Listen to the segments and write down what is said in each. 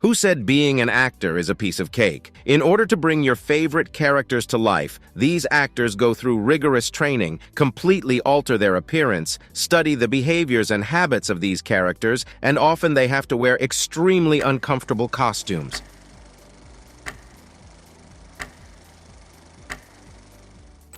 Who said being an actor is a piece of cake? In order to bring your favorite characters to life, these actors go through rigorous training, completely alter their appearance, study the behaviors and habits of these characters, and often they have to wear extremely uncomfortable costumes.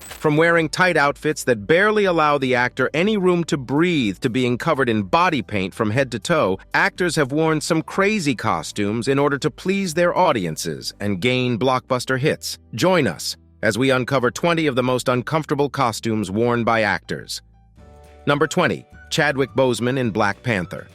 From wearing tight outfits that barely allow the actor any room to breathe to being covered in body paint from head to toe, actors have worn some crazy costumes in order to please their audiences and gain blockbuster hits. Join us as we uncover 20 of the most uncomfortable costumes worn by actors. Number 20. Chadwick Boseman in Black Panther.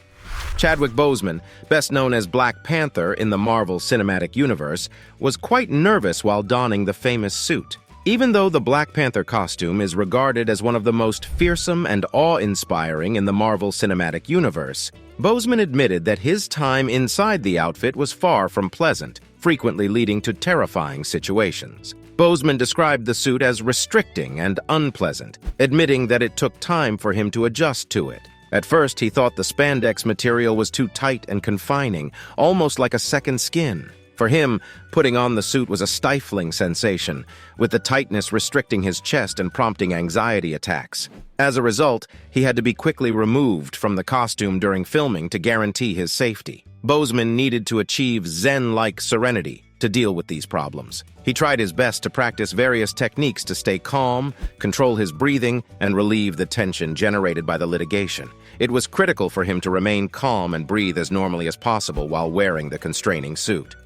Chadwick Boseman, best known as Black Panther in the Marvel Cinematic Universe, was quite nervous while donning the famous suit. Even though the Black Panther costume is regarded as one of the most fearsome and awe-inspiring in the Marvel Cinematic Universe, Boseman admitted that his time inside the outfit was far from pleasant, frequently leading to terrifying situations. Boseman described the suit as restricting and unpleasant, admitting that it took time for him to adjust to it. At first, he thought the spandex material was too tight and confining, almost like a second skin. For him, putting on the suit was a stifling sensation, with the tightness restricting his chest and prompting anxiety attacks. As a result, he had to be quickly removed from the costume during filming to guarantee his safety. Boseman needed to achieve Zen-like serenity to deal with these problems. He tried his best to practice various techniques to stay calm, control his breathing, and relieve the tension generated by the litigation. It was critical for him to remain calm and breathe as normally as possible while wearing the constraining suit.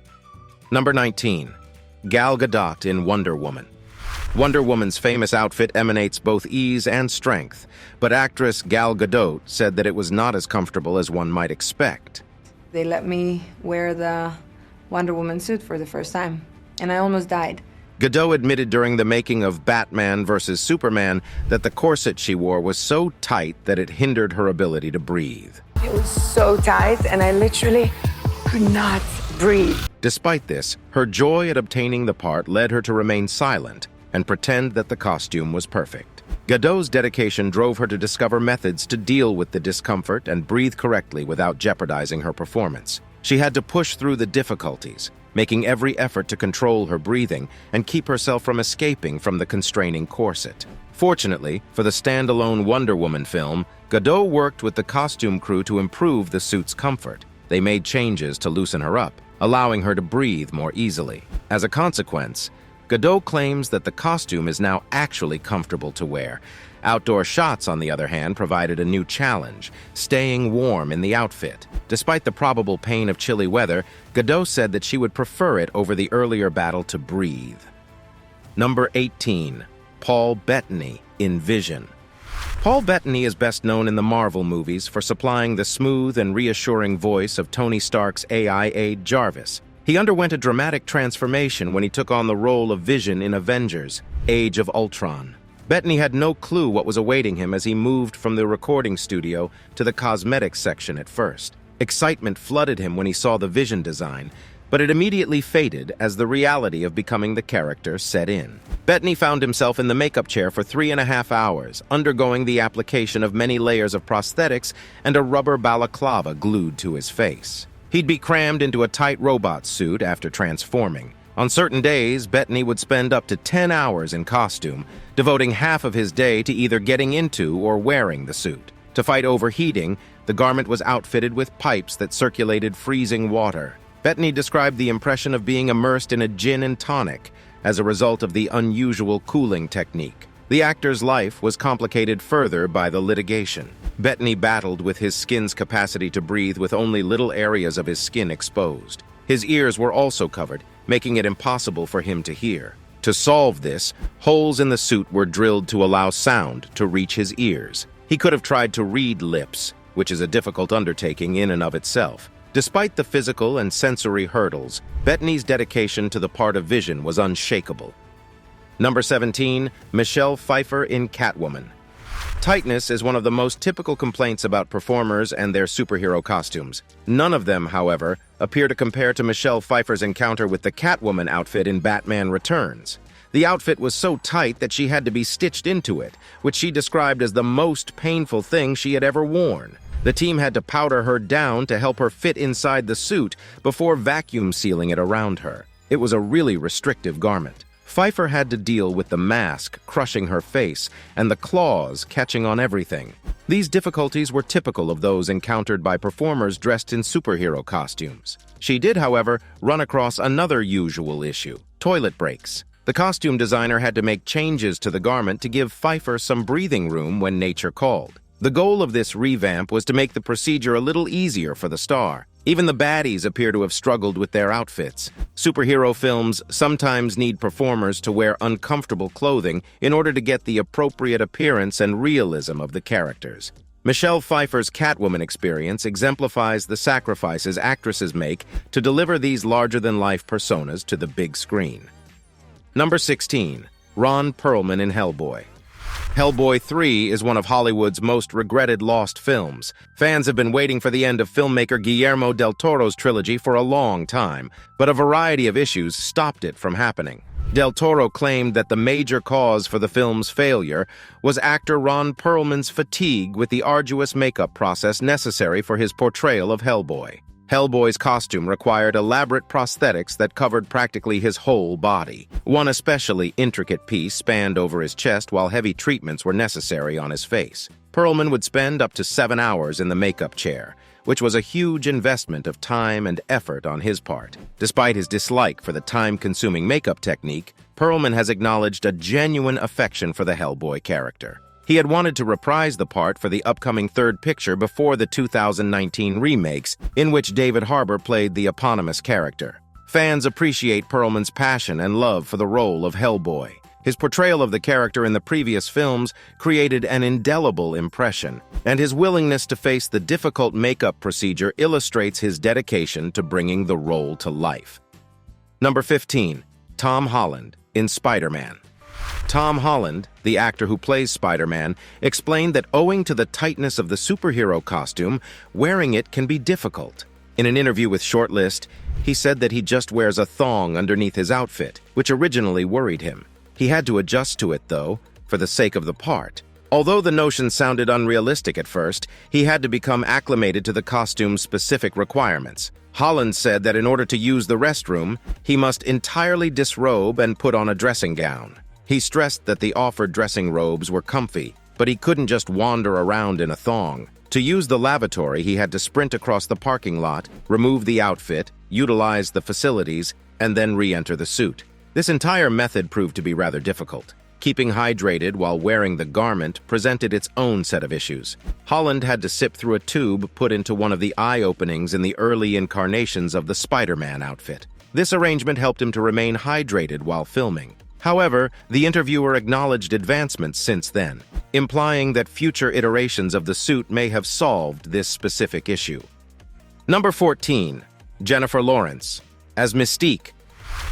Number 19. Gal Gadot in Wonder Woman. Wonder Woman's famous outfit emanates both ease and strength, but actress Gal Gadot said that it was not as comfortable as one might expect. They let me wear the Wonder Woman suit for the first time, and I almost died. Gadot admitted during the making of Batman vs. Superman that the corset she wore was so tight that it hindered her ability to breathe. It was so tight, and I literally could not breathe. Despite this, her joy at obtaining the part led her to remain silent and pretend that the costume was perfect. Gadot's dedication drove her to discover methods to deal with the discomfort and breathe correctly without jeopardizing her performance. She had to push through the difficulties, making every effort to control her breathing and keep herself from escaping from the constraining corset. Fortunately, for the standalone Wonder Woman film, Gadot worked with the costume crew to improve the suit's comfort. They made changes to loosen her up, allowing her to breathe more easily. As a consequence, Gadot claims that the costume is now actually comfortable to wear. Outdoor shots, on the other hand, provided a new challenge, staying warm in the outfit. Despite the probable pain of chilly weather, Gadot said that she would prefer it over the earlier battle to breathe. Number 18. Paul Bettany in Vision. Paul Bettany is best known in the Marvel movies for supplying the smooth and reassuring voice of Tony Stark's AI aide Jarvis. He underwent a dramatic transformation when he took on the role of Vision in Avengers: Age of Ultron. Bettany had no clue what was awaiting him as he moved from the recording studio to the cosmetics section at first. Excitement flooded him when he saw the Vision design, but it immediately faded as the reality of becoming the character set in. Bettany found himself in the makeup chair for 3.5 hours, undergoing the application of many layers of prosthetics and a rubber balaclava glued to his face. He'd be crammed into a tight robot suit after transforming. On certain days, Bettany would spend up to 10 hours in costume, devoting half of his day to either getting into or wearing the suit. To fight overheating, the garment was outfitted with pipes that circulated freezing water. Bettany described the impression of being immersed in a gin and tonic as a result of the unusual cooling technique. The actor's life was complicated further by the litigation. Bettany battled with his skin's capacity to breathe with only little areas of his skin exposed. His ears were also covered, making it impossible for him to hear. To solve this, holes in the suit were drilled to allow sound to reach his ears. He could have tried to read lips, which is a difficult undertaking in and of itself. Despite the physical and sensory hurdles, Bettany's dedication to the part of Vision was unshakable. Number 17. Michelle Pfeiffer in Catwoman. Tightness is one of the most typical complaints about performers and their superhero costumes. None of them, however, appear to compare to Michelle Pfeiffer's encounter with the Catwoman outfit in Batman Returns. The outfit was so tight that she had to be stitched into it, which she described as the most painful thing she had ever worn. The team had to powder her down to help her fit inside the suit before vacuum sealing it around her. It was a really restrictive garment. Pfeiffer had to deal with the mask crushing her face and the claws catching on everything. These difficulties were typical of those encountered by performers dressed in superhero costumes. She did, however, run across another usual issue: toilet breaks. The costume designer had to make changes to the garment to give Pfeiffer some breathing room when nature called. The goal of this revamp was to make the procedure a little easier for the star. Even the baddies appear to have struggled with their outfits. Superhero films sometimes need performers to wear uncomfortable clothing in order to get the appropriate appearance and realism of the characters. Michelle Pfeiffer's Catwoman experience exemplifies the sacrifices actresses make to deliver these larger-than-life personas to the big screen. Number 16. Ron Perlman in Hellboy. Hellboy 3 is one of Hollywood's most regretted lost films. Fans have been waiting for the end of filmmaker Guillermo del Toro's trilogy for a long time, but a variety of issues stopped it from happening. Del Toro claimed that the major cause for the film's failure was actor Ron Perlman's fatigue with the arduous makeup process necessary for his portrayal of Hellboy. Hellboy's costume required elaborate prosthetics that covered practically his whole body. One especially intricate piece spanned over his chest while heavy treatments were necessary on his face. Perlman would spend up to 7 hours in the makeup chair, which was a huge investment of time and effort on his part. Despite his dislike for the time-consuming makeup technique, Perlman has acknowledged a genuine affection for the Hellboy character. He had wanted to reprise the part for the upcoming third picture before the 2019 remakes, in which David Harbour played the eponymous character. Fans appreciate Perlman's passion and love for the role of Hellboy. His portrayal of the character in the previous films created an indelible impression, and his willingness to face the difficult makeup procedure illustrates his dedication to bringing the role to life. Number 15. Tom Holland in Spider-Man. Tom Holland, the actor who plays Spider-Man, explained that owing to the tightness of the superhero costume, wearing it can be difficult. In an interview with Shortlist, he said that he just wears a thong underneath his outfit, which originally worried him. He had to adjust to it, though, for the sake of the part. Although the notion sounded unrealistic at first, he had to become acclimated to the costume's specific requirements. Holland said that in order to use the restroom, he must entirely disrobe and put on a dressing gown. He stressed that the offered dressing robes were comfy, but he couldn't just wander around in a thong. To use the lavatory, he had to sprint across the parking lot, remove the outfit, utilize the facilities, and then re-enter the suit. This entire method proved to be rather difficult. Keeping hydrated while wearing the garment presented its own set of issues. Holland had to sip through a tube put into one of the eye openings in the early incarnations of the Spider-Man outfit. This arrangement helped him to remain hydrated while filming. However, the interviewer acknowledged advancements since then, implying that future iterations of the suit may have solved this specific issue. Number 14. Jennifer Lawrence as Mystique.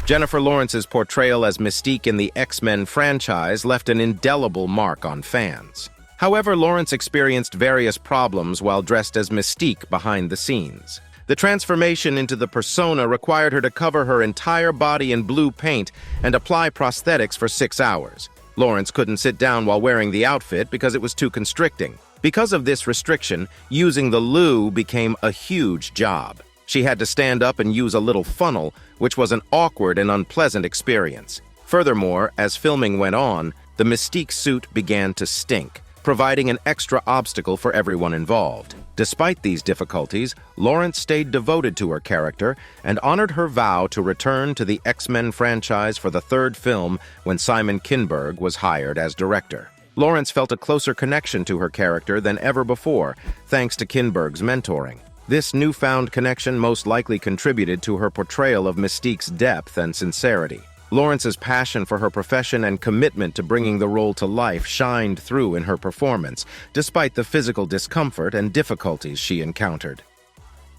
Jennifer Lawrence's portrayal as Mystique in the X-Men franchise left an indelible mark on fans. However, Lawrence experienced various problems while dressed as Mystique behind the scenes. The transformation into the persona required her to cover her entire body in blue paint and apply prosthetics for 6 hours. Lawrence couldn't sit down while wearing the outfit because it was too constricting. Because of this restriction, using the loo became a huge job. She had to stand up and use a little funnel, which was an awkward and unpleasant experience. Furthermore, as filming went on, the Mystique suit began to stink, providing an extra obstacle for everyone involved. Despite these difficulties, Lawrence stayed devoted to her character and honored her vow to return to the X-Men franchise for the third film when Simon Kinberg was hired as director. Lawrence felt a closer connection to her character than ever before, thanks to Kinberg's mentoring. This newfound connection most likely contributed to her portrayal of Mystique's depth and sincerity. Lawrence's passion for her profession and commitment to bringing the role to life shined through in her performance, despite the physical discomfort and difficulties she encountered.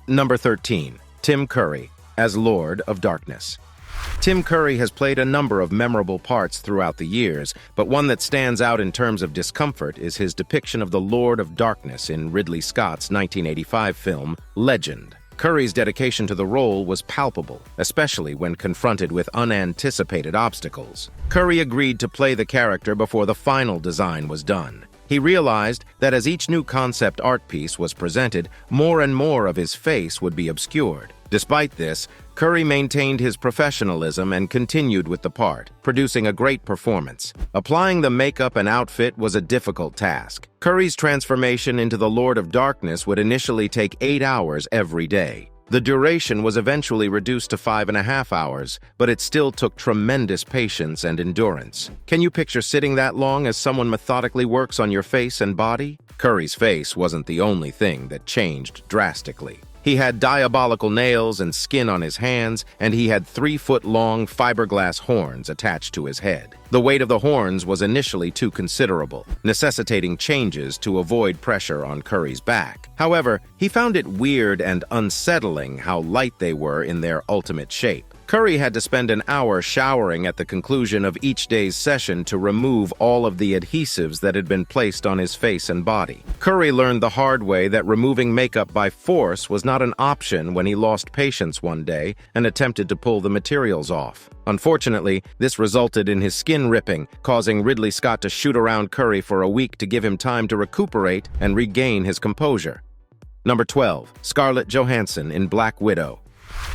Number 13. Tim Curry as Lord of Darkness. Tim Curry has played a number of memorable parts throughout the years, but one that stands out in terms of discomfort is his depiction of the Lord of Darkness in Ridley Scott's 1985 film, Legend. Curry's dedication to the role was palpable, especially when confronted with unanticipated obstacles. Curry agreed to play the character before the final design was done. He realized that as each new concept art piece was presented, more and more of his face would be obscured. Despite this, Curry maintained his professionalism and continued with the part, producing a great performance. Applying the makeup and outfit was a difficult task. Curry's transformation into the Lord of Darkness would initially take 8 hours every day. The duration was eventually reduced to 5.5 hours, but it still took tremendous patience and endurance. Can you picture sitting that long as someone methodically works on your face and body? Curry's face wasn't the only thing that changed drastically. He had diabolical nails and skin on his hands, and he had 3-foot-long fiberglass horns attached to his head. The weight of the horns was initially too considerable, necessitating changes to avoid pressure on Curry's back. However, he found it weird and unsettling how light they were in their ultimate shape. Curry had to spend an hour showering at the conclusion of each day's session to remove all of the adhesives that had been placed on his face and body. Curry learned the hard way that removing makeup by force was not an option when he lost patience one day and attempted to pull the materials off. Unfortunately, this resulted in his skin ripping, causing Ridley Scott to shoot around Curry for a week to give him time to recuperate and regain his composure. Number 12. Scarlett Johansson in Black Widow.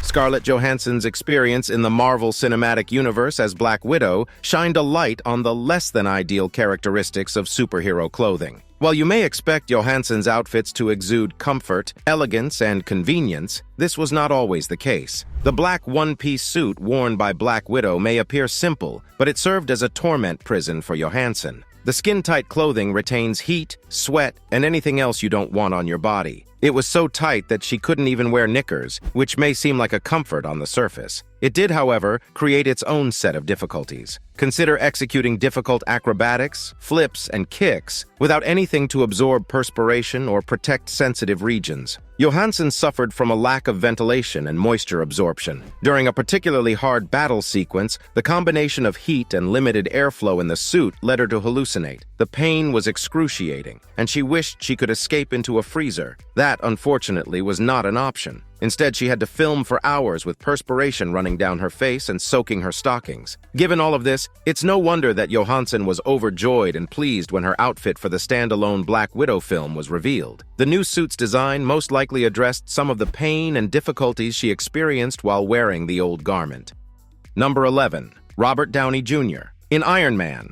Scarlett Johansson's experience in the Marvel Cinematic Universe as Black Widow shined a light on the less-than-ideal characteristics of superhero clothing. While you may expect Johansson's outfits to exude comfort, elegance, and convenience, this was not always the case. The black one-piece suit worn by Black Widow may appear simple, but it served as a torment prison for Johansson. The skin-tight clothing retains heat, sweat, and anything else you don't want on your body. It was so tight that she couldn't even wear knickers, which may seem like a comfort on the surface. It did, however, create its own set of difficulties. Consider executing difficult acrobatics, flips, and kicks without anything to absorb perspiration or protect sensitive regions. Johansson suffered from a lack of ventilation and moisture absorption. During a particularly hard battle sequence, the combination of heat and limited airflow in the suit led her to hallucinate. The pain was excruciating, and she wished she could escape into a freezer. That, unfortunately, was not an option. Instead, she had to film for hours with perspiration running down her face and soaking her stockings. Given all of this, it's no wonder that Johansson was overjoyed and pleased when her outfit for the standalone Black Widow film was revealed. The new suit's design most likely addressed some of the pain and difficulties she experienced while wearing the old garment. Number 11. Robert Downey Jr. in Iron Man.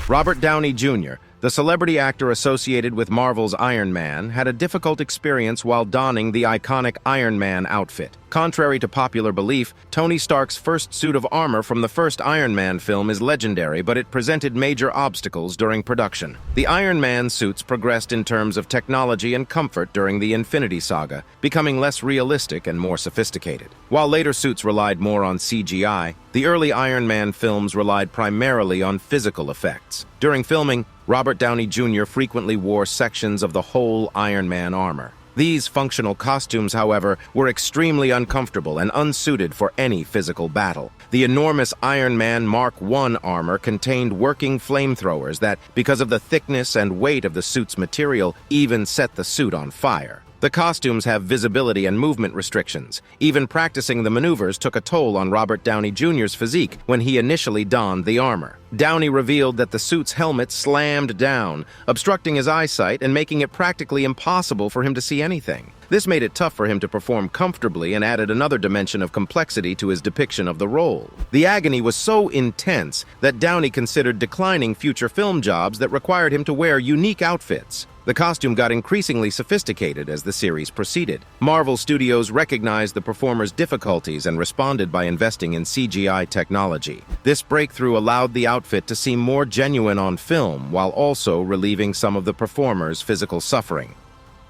Robert Downey Jr., the celebrity actor associated with Marvel's Iron Man, had a difficult experience while donning the iconic Iron Man outfit. Contrary to popular belief, Tony Stark's first suit of armor from the first Iron Man film is legendary, but it presented major obstacles during production. The Iron Man suits progressed in terms of technology and comfort during the Infinity Saga, becoming less realistic and more sophisticated. While later suits relied more on CGI, the early Iron Man films relied primarily on physical effects. During filming, Robert Downey Jr. frequently wore sections of the whole Iron Man armor. These functional costumes, however, were extremely uncomfortable and unsuited for any physical battle. The enormous Iron Man Mark I armor contained working flamethrowers that, because of the thickness and weight of the suit's material, even set the suit on fire. The costumes have visibility and movement restrictions. Even practicing the maneuvers took a toll on Robert Downey Jr.'s physique when he initially donned the armor. Downey revealed that the suit's helmet slammed down, obstructing his eyesight and making it practically impossible for him to see anything. This made it tough for him to perform comfortably and added another dimension of complexity to his depiction of the role. The agony was so intense that Downey considered declining future film jobs that required him to wear unique outfits. The costume got increasingly sophisticated as the series proceeded. Marvel Studios recognized the performer's difficulties and responded by investing in CGI technology. This breakthrough allowed the outfit to seem more genuine on film while also relieving some of the performer's physical suffering.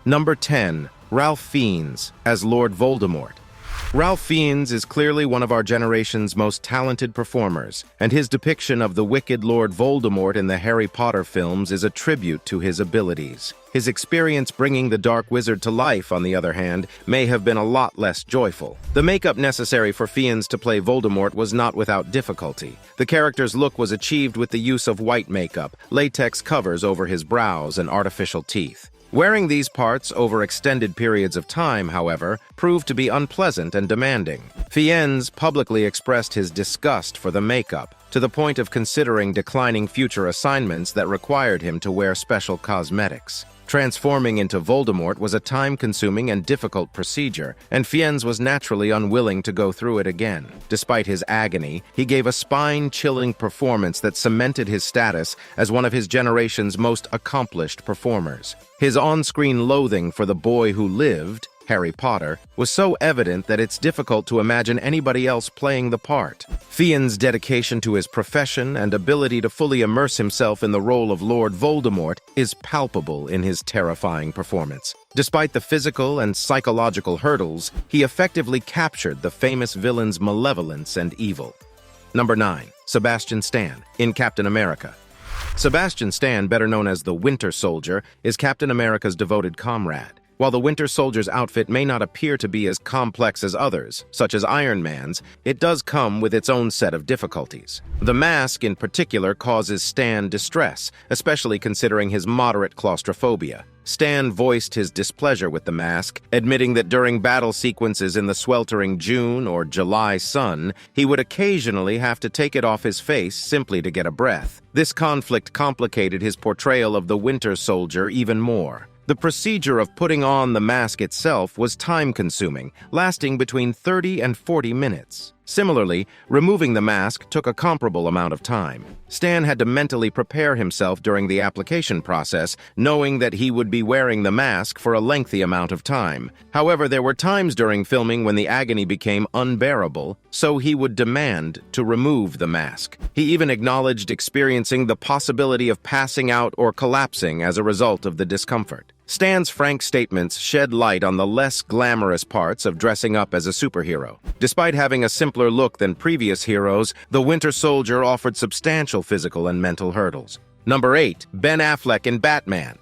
Number 10. Ralph Fiennes as Lord Voldemort. Ralph Fiennes is clearly one of our generation's most talented performers, and his depiction of the wicked Lord Voldemort in the Harry Potter films is a tribute to his abilities. His experience bringing the Dark Wizard to life, on the other hand, may have been a lot less joyful. The makeup necessary for Fiennes to play Voldemort was not without difficulty. The character's look was achieved with the use of white makeup, latex covers over his brows, and artificial teeth. Wearing these parts over extended periods of time, however, proved to be unpleasant and demanding. Fiennes publicly expressed his disgust for the makeup, to the point of considering declining future assignments that required him to wear special cosmetics. Transforming into Voldemort was a time-consuming and difficult procedure, and Fiennes was naturally unwilling to go through it again. Despite his agony, he gave a spine-chilling performance that cemented his status as one of his generation's most accomplished performers. His on-screen loathing for the boy who lived, Harry Potter, was so evident that it's difficult to imagine anybody else playing the part. Fiennes' dedication to his profession and ability to fully immerse himself in the role of Lord Voldemort is palpable in his terrifying performance. Despite the physical and psychological hurdles, he effectively captured the famous villain's malevolence and evil. Number 9. Sebastian Stan, in Captain America. Sebastian Stan, better known as the Winter Soldier, is Captain America's devoted comrade. While the Winter Soldier's outfit may not appear to be as complex as others, such as Iron Man's, it does come with its own set of difficulties. The mask, in particular, causes Stan distress, especially considering his moderate claustrophobia. Stan voiced his displeasure with the mask, admitting that during battle sequences in the sweltering June or July sun, he would occasionally have to take it off his face simply to get a breath. This conflict complicated his portrayal of the Winter Soldier even more. The procedure of putting on the mask itself was time-consuming, lasting between 30 and 40 minutes. Similarly, removing the mask took a comparable amount of time. Stan had to mentally prepare himself during the application process, knowing that he would be wearing the mask for a lengthy amount of time. However, there were times during filming when the agony became unbearable, so he would demand to remove the mask. He even acknowledged experiencing the possibility of passing out or collapsing as a result of the discomfort. Stan's frank statements shed light on the less glamorous parts of dressing up as a superhero. Despite having a simpler look than previous heroes, the Winter Soldier offered substantial physical and mental hurdles. Number 8. Ben Affleck in Batman.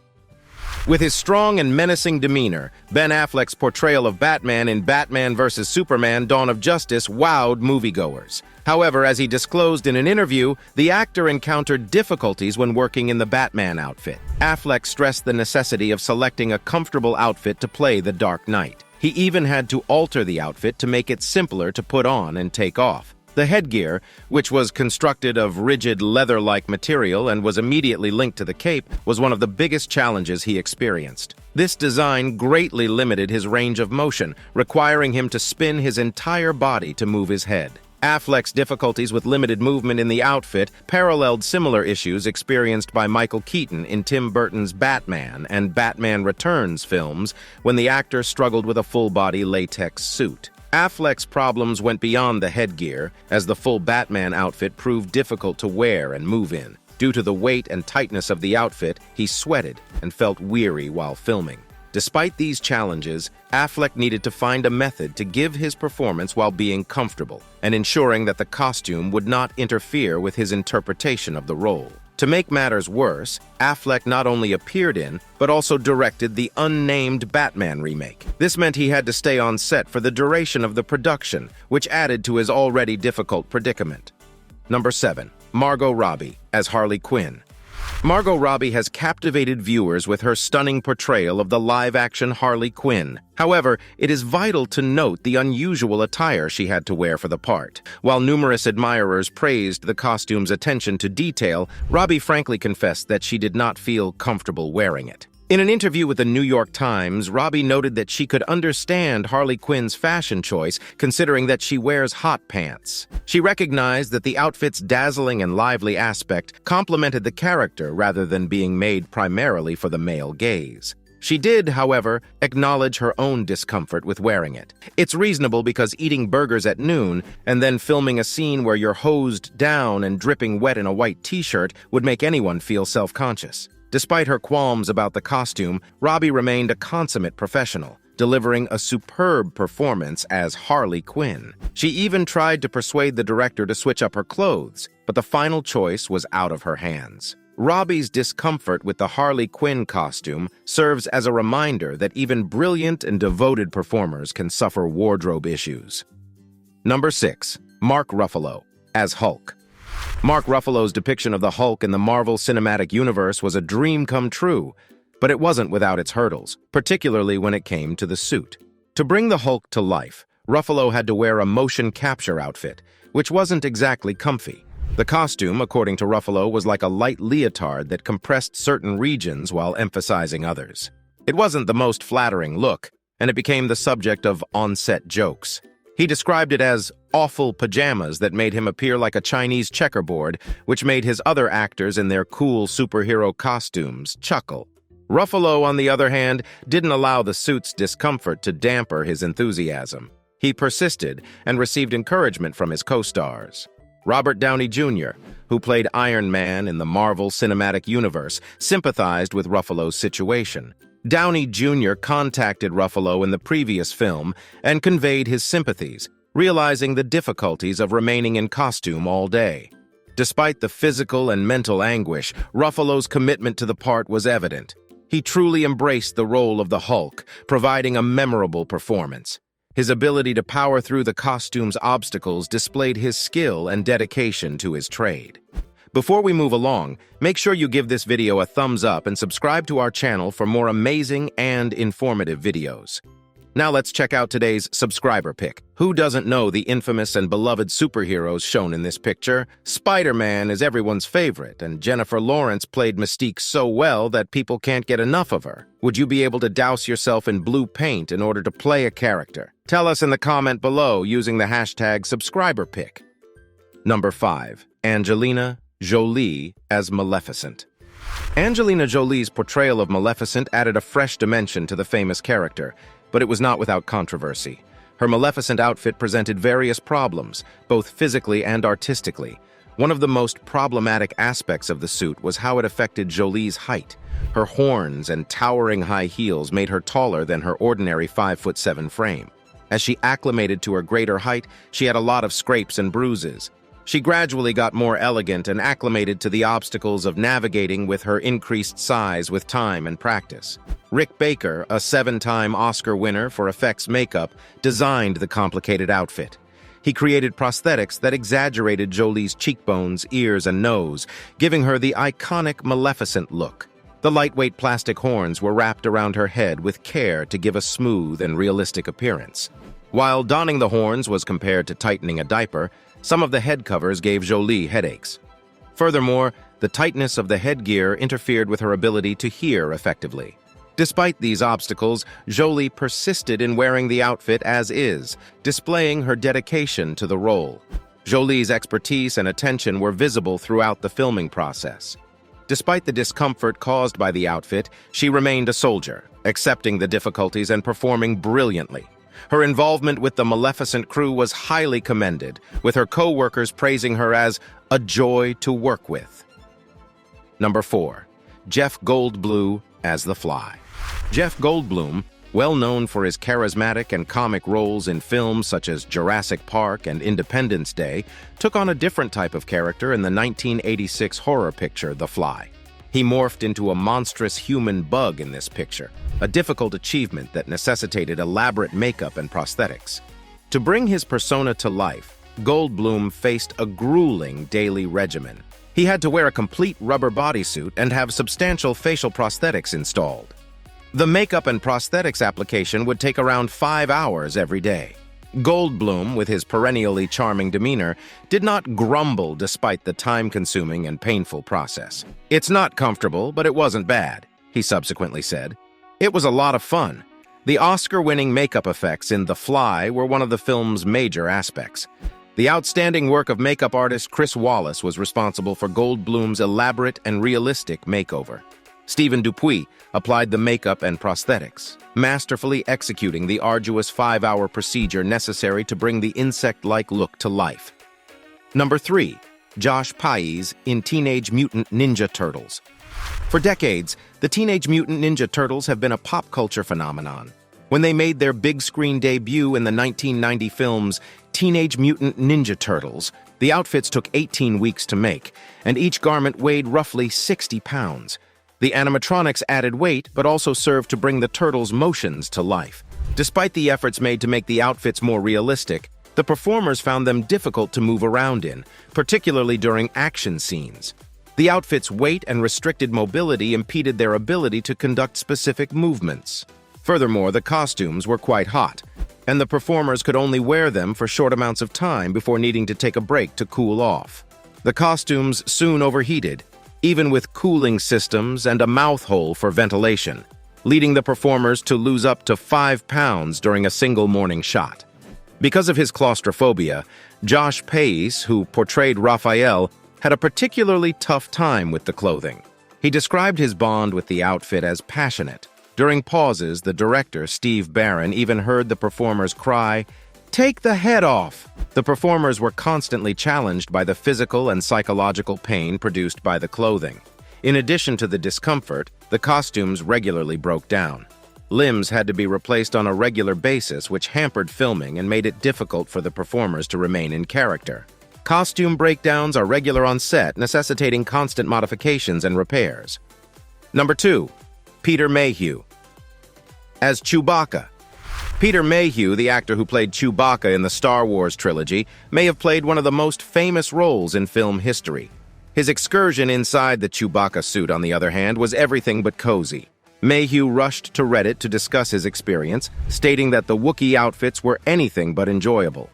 With his strong and menacing demeanor, Ben Affleck's portrayal of Batman in Batman vs. Superman: Dawn of Justice wowed moviegoers. However, as he disclosed in an interview, the actor encountered difficulties when working in the Batman outfit. Affleck stressed the necessity of selecting a comfortable outfit to play the Dark Knight. He even had to alter the outfit to make it simpler to put on and take off. The headgear, which was constructed of rigid leather-like material and was immediately linked to the cape, was one of the biggest challenges he experienced. This design greatly limited his range of motion, requiring him to spin his entire body to move his head. Affleck's difficulties with limited movement in the outfit paralleled similar issues experienced by Michael Keaton in Tim Burton's Batman and Batman Returns films, when the actor struggled with a full-body latex suit. Affleck's problems went beyond the headgear, as the full Batman outfit proved difficult to wear and move in. Due to the weight and tightness of the outfit, he sweated and felt weary while filming. Despite these challenges, Affleck needed to find a method to give his performance while being comfortable and ensuring that the costume would not interfere with his interpretation of the role. To make matters worse, Affleck not only appeared in, but also directed the unnamed Batman remake. This meant he had to stay on set for the duration of the production, which added to his already difficult predicament. Number 7. Margot Robbie as Harley Quinn. Margot Robbie has captivated viewers with her stunning portrayal of the live-action Harley Quinn. However, it is vital to note the unusual attire she had to wear for the part. While numerous admirers praised the costume's attention to detail, Robbie frankly confessed that she did not feel comfortable wearing it. In an interview with the New York Times, Robbie noted that she could understand Harley Quinn's fashion choice, considering that she wears hot pants. She recognized that the outfit's dazzling and lively aspect complemented the character rather than being made primarily for the male gaze. She did, however, acknowledge her own discomfort with wearing it. It's reasonable because eating burgers at noon and then filming a scene where you're hosed down and dripping wet in a white t-shirt would make anyone feel self-conscious. Despite her qualms about the costume, Robbie remained a consummate professional, delivering a superb performance as Harley Quinn. She even tried to persuade the director to switch up her clothes, but the final choice was out of her hands. Robbie's discomfort with the Harley Quinn costume serves as a reminder that even brilliant and devoted performers can suffer wardrobe issues. Number 6. Mark Ruffalo as Hulk. Mark Ruffalo's depiction of the Hulk in the Marvel Cinematic Universe was a dream come true. But it wasn't without its hurdles, particularly when it came to the suit. To bring the Hulk to life, Ruffalo had to wear a motion capture outfit, which wasn't exactly comfy. The costume, according to Ruffalo, was like a light leotard that compressed certain regions while emphasizing others. It wasn't the most flattering look, and it became the subject of on-set jokes. He described it as awful pajamas that made him appear like a Chinese checkerboard, which made his other actors in their cool superhero costumes chuckle. Ruffalo, on the other hand, didn't allow the suit's discomfort to damper his enthusiasm. He persisted and received encouragement from his co-stars. Robert Downey Jr., who played Iron Man in the Marvel Cinematic Universe, sympathized with Ruffalo's situation. Downey Jr. contacted Ruffalo in the previous film and conveyed his sympathies, realizing the difficulties of remaining in costume all day. Despite the physical and mental anguish, Ruffalo's commitment to the part was evident. He truly embraced the role of the Hulk, providing a memorable performance. His ability to power through the costume's obstacles displayed his skill and dedication to his trade. Before we move along, make sure you give this video a thumbs up and subscribe to our channel for more amazing and informative videos. Now let's check out today's subscriber pick. Who doesn't know the infamous and beloved superheroes shown in this picture? Spiderman is everyone's favorite, and Jennifer Lawrence played Mystique so well that people can't get enough of her. Would you be able to douse yourself in blue paint in order to play a character? Tell us in the comment below using the hashtag subscriberpick. Number 5. Angelina Jolie as Maleficent. Angelina Jolie's portrayal of Maleficent added a fresh dimension to the famous character, but it was not without controversy. Her Maleficent outfit presented various problems, both physically and artistically. One of the most problematic aspects of the suit was how it affected Jolie's height. Her horns and towering high heels made her taller than her ordinary 5'7" frame. As she acclimated to her greater height, she had a lot of scrapes and bruises. She gradually got more elegant and acclimated to the obstacles of navigating with her increased size with time and practice. Rick Baker, a 7-time Oscar winner for effects makeup, designed the complicated outfit. He created prosthetics that exaggerated Jolie's cheekbones, ears, and nose, giving her the iconic Maleficent look. The lightweight plastic horns were wrapped around her head with care to give a smooth and realistic appearance. While donning the horns was compared to tightening a diaper, some of the head covers gave Jolie headaches. Furthermore, the tightness of the headgear interfered with her ability to hear effectively. Despite these obstacles, Jolie persisted in wearing the outfit as is, displaying her dedication to the role. Jolie's expertise and attention were visible throughout the filming process. Despite the discomfort caused by the outfit, she remained a soldier, accepting the difficulties and performing brilliantly. Her involvement with the Maleficent crew was highly commended, with her co-workers praising her as a joy to work with. Number 4. Jeff Goldblum as the Fly. Jeff Goldblum, well known for his charismatic and comic roles in films such as Jurassic Park and Independence Day, took on a different type of character in the 1986 horror picture The Fly. He morphed into a monstrous human bug in this picture, a difficult achievement that necessitated elaborate makeup and prosthetics. To bring his persona to life, Goldblum faced a grueling daily regimen. He had to wear a complete rubber bodysuit and have substantial facial prosthetics installed. The makeup and prosthetics application would take around 5 hours every day. Goldblum, with his perennially charming demeanor, did not grumble despite the time-consuming and painful process. "It's not comfortable, but it wasn't bad," he subsequently said. "It was a lot of fun." The Oscar-winning makeup effects in The Fly were one of the film's major aspects. The outstanding work of makeup artist Chris Wallace was responsible for Goldblum's elaborate and realistic makeover. Stephen Dupuis applied the makeup and prosthetics, masterfully executing the arduous 5-hour procedure necessary to bring the insect-like look to life. Number 3. Josh Pais in Teenage Mutant Ninja Turtles. For decades, the Teenage Mutant Ninja Turtles have been a pop culture phenomenon. When they made their big-screen debut in the 1990 films Teenage Mutant Ninja Turtles, the outfits took 18 weeks to make, and each garment weighed roughly 60 pounds. The animatronics added weight, but also served to bring the turtles' motions to life. Despite the efforts made to make the outfits more realistic, the performers found them difficult to move around in, particularly during action scenes. The outfit's weight and restricted mobility impeded their ability to conduct specific movements. Furthermore, the costumes were quite hot, and the performers could only wear them for short amounts of time before needing to take a break to cool off. The costumes soon overheated, even with cooling systems and a mouth hole for ventilation, leading the performers to lose up to 5 pounds during a single morning shot. Because of his claustrophobia, Josh Pais, who portrayed Raphael, had a particularly tough time with the clothing. He described his bond with the outfit as passionate. During pauses, the director, Steve Barron, even heard the performers cry, "Take the head off!" The performers were constantly challenged by the physical and psychological pain produced by the clothing. In addition to the discomfort, the costumes regularly broke down. Limbs had to be replaced on a regular basis, which hampered filming and made it difficult for the performers to remain in character. Costume breakdowns are regular on set, necessitating constant modifications and repairs. Number 2. Peter Mayhew. As Chewbacca. Peter Mayhew, the actor who played Chewbacca in the Star Wars trilogy, may have played one of the most famous roles in film history. His excursion inside the Chewbacca suit, on the other hand, was everything but cozy. Mayhew rushed to Reddit to discuss his experience, stating that the Wookiee outfits were anything but enjoyable.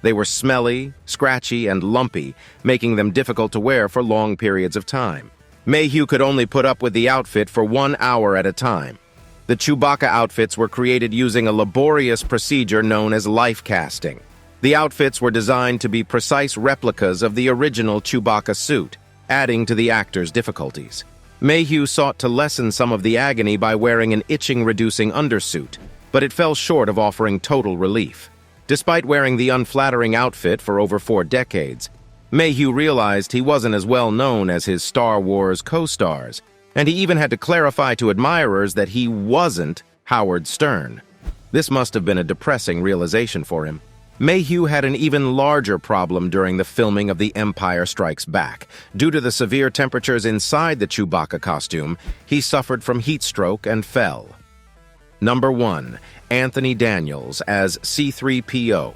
They were smelly, scratchy, and lumpy, making them difficult to wear for long periods of time. Mayhew could only put up with the outfit for 1 hour at a time. The Chewbacca outfits were created using a laborious procedure known as life casting. The outfits were designed to be precise replicas of the original Chewbacca suit, adding to the actor's difficulties. Mayhew sought to lessen some of the agony by wearing an itching-reducing undersuit, but it fell short of offering total relief. Despite wearing the unflattering outfit for over 4 decades, Mayhew realized he wasn't as well known as his Star Wars co-stars, and he even had to clarify to admirers that he wasn't Howard Stern. This must have been a depressing realization for him. Mayhew had an even larger problem during the filming of The Empire Strikes Back. Due to the severe temperatures inside the Chewbacca costume, he suffered from heat stroke and fell. Number 1. Anthony Daniels as C-3PO.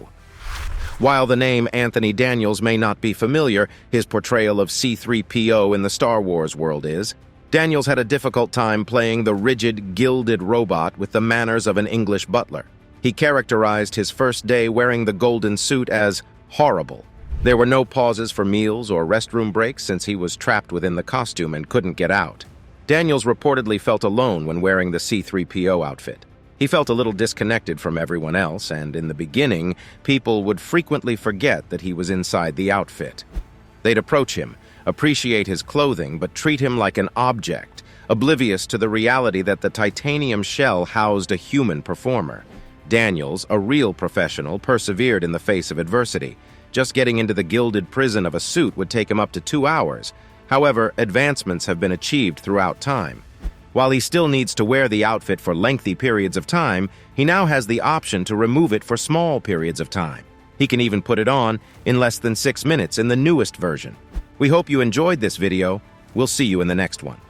While the name Anthony Daniels may not be familiar, his portrayal of C-3PO in the Star Wars world is. Daniels had a difficult time playing the rigid, gilded robot with the manners of an English butler. He characterized his first day wearing the golden suit as horrible. There were no pauses for meals or restroom breaks since he was trapped within the costume and couldn't get out. Daniels reportedly felt alone when wearing the C-3PO outfit. He felt a little disconnected from everyone else, and in the beginning, people would frequently forget that he was inside the outfit. They'd approach him, appreciate his clothing, but treat him like an object, oblivious to the reality that the titanium shell housed a human performer. Daniels, a real professional, persevered in the face of adversity. Just getting into the gilded prison of a suit would take him up to 2 hours. However, advancements have been achieved throughout time. While he still needs to wear the outfit for lengthy periods of time, he now has the option to remove it for small periods of time. He can even put it on in less than 6 minutes in the newest version. We hope you enjoyed this video. We'll see you in the next one.